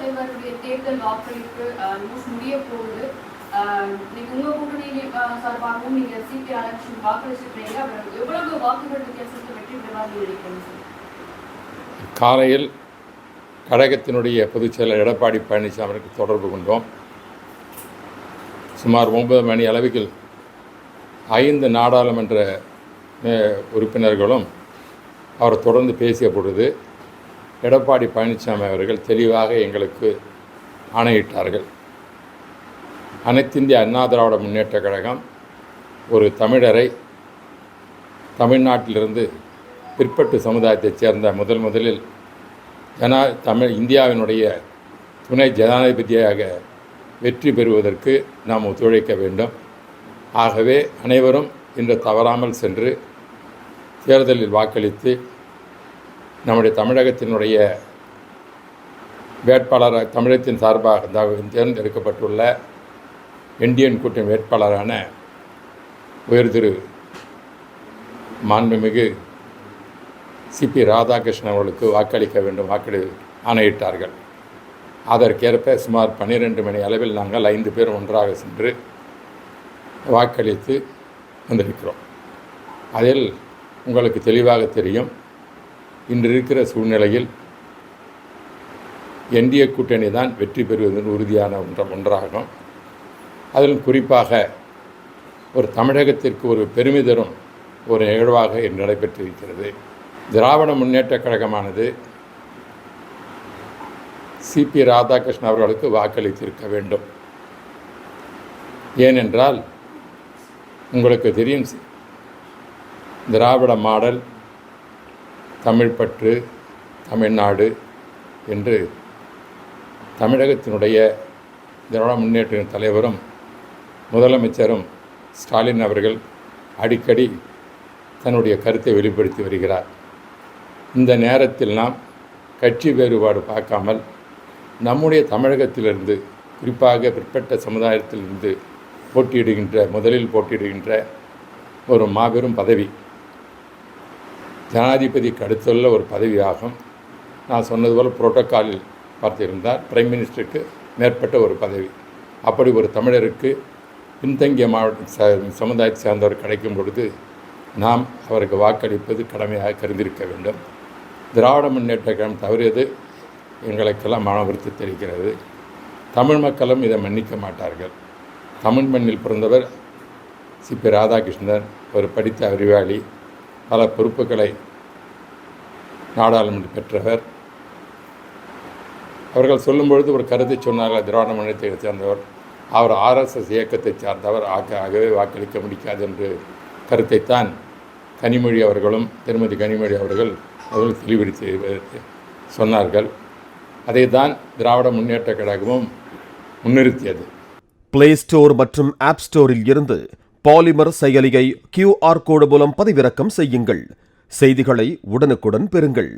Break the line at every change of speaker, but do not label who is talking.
தலைவருடைய தேர்தல் வாக்களிப்பு முடிய போகுது. நீங்க உங்க கூட்டணி சார்பாகவும் நீங்க சிபி ராதாகிருஷ்ணன் வாக்களிச்சிருக்கீங்க. அவர் எவ்வளவு வாக்குகள் வித்தியாசத்தை வெற்றி பெறுவார் நினைக்கிறீங்க?
காலையில் கழகத்தினுடைய பொதுச் செயலர் எடப்பாடி பழனிசாமிக்கு தொடர்பு கொண்டோம். சுமார் 9 மணி அளவில் 5 நாடாளுமன்ற உறுப்பினர்களும் அவர் தொடர்ந்து பேசிய பொழுது எடப்பாடி பழனிசாமி அவர்கள் தெளிவாக எங்களுக்கு ஆணையிட்டார்கள். அனைத்திந்திய அண்ணா திராவிட முன்னேற்றக் கழகம் ஒரு தமிழரை தமிழ்நாட்டிலிருந்து பிற்பட்டு சமுதாயத்தைச் சேர்ந்த முதலில் இந்தியாவினுடைய துணை ஜனாதிபதியாக வெற்றி பெறுவதற்கு நாம் ஒத்துழைக்க வேண்டும். ஆகவே அனைவரும் இன்று தவறாமல் சென்று தேர்தலில் வாக்களித்து நம்முடைய தமிழகத்தினுடைய வேட்பாளராக தமிழகத்தின் சார்பாக தேர்ந்தெடுக்கப்பட்டுள்ள இந்தியன் கூட்டணி வேட்பாளரான உயர் திரு மாண்புமிகு சிபி ராதாகிருஷ்ணன் அவர்களுக்கு வாக்களிக்க வேண்டும் ஆணையிட்டார்கள். அதற்கேற்ப சுமார் 12 மணி அளவில் நாங்கள் 5 பேர் ஒன்றாக சென்று வாக்களித்து வந்திருக்கிறோம். அதில் உங்களுக்கு தெளிவாக தெரியும், இன்று இருக்கிற சூழ்நிலையில் என்டிஏ கூட்டணி தான் வெற்றி பெறுவதன் உறுதியான ஒன்றாகும். அதிலும் குறிப்பாக ஒரு தமிழகத்திற்கு ஒரு பெருமை தரும் ஒரு நிகழ்வாக நடைபெற்றிருக்கிறது. திராவிட முன்னேற்றக் கழகமானது சிபி ராதாகிருஷ்ணன் அவர்களுக்கு வாக்களித்திருக்க வேண்டும். ஏனென்றால் உங்களுக்கு தெரியும், திராவிட மாடல், தமிழ்பற்று, தமிழ்நாடு என்று தமிழகத்தினுடைய திராவிட முன்னேற்ற தலைவரும் முதலமைச்சரும் ஸ்டாலின் அவர்கள் அடிக்கடி தன்னுடைய கருத்தை வெளிப்படுத்தி வருகிறார். இந்த நேரத்தில் நாம் கட்சி வேறுபாடு பார்க்காமல் நம்முடைய தமிழகத்திலிருந்து, குறிப்பாக பிற்பட்ட சமுதாயத்திலிருந்து முதலில் போட்டியிடுகின்ற ஒரு மாபெரும் பதவி, ஜனாதிபதிக்கு அடுத்துள்ள ஒரு பதவியாகும். நான் சொன்னது போல் புரோட்டோக்காலில் பார்த்திருந்தால் பிரைம் மினிஸ்டருக்கு மேற்பட்ட ஒரு பதவி. அப்படி ஒரு தமிழருக்கு பின்தங்கிய சமுதாயத்தை சேர்ந்தவர் கிடைக்கும் பொழுது நாம் அவருக்கு வாக்களிப்பது கடமையாக கருதியிருக்க வேண்டும். திராவிட முன்னேற்ற கழகம் தவறியது எங்களுக்கெல்லாம் மன வருத்தம் தெரிகிறது. தமிழ் மக்களும் இதை மன்னிக்க மாட்டார்கள். தமிழ் மண்ணில் பிறந்தவர் சிபி ராதாகிருஷ்ணன், ஒரு படித்த அறிவாளி, பல பொறுப்புகளை நாடாளுமன்ற பெற்றவர். அவர்கள் சொல்லும் பொழுது ஒரு கருத்தை சொன்னார்கள், திராவிட முன்னேற்றத்தை சேர்ந்தவர், அவர் ஆர்எஸ்எஸ் இயக்கத்தை சார்ந்தவர், ஆகவே வாக்களிக்க முடியாது என்று கருத்தைத்தான் கனிமொழி அவர்களும் திருமதி கனிமொழி அவர்கள் தெளிவுபடுத்தி சொன்னார்கள். அதை தான் திராவிட முன்னேற்ற கழகமும் முன்னிறுத்தியது.
பிளே ஸ்டோர் மற்றும் ஆப் ஸ்டோரில் இருந்து பாலிமர் செயலியை QR கோடு மூலம் பதிவிறக்கம் செய்யுங்கள். செய்திகளை உடனுக்குடன் பெறுங்கள்.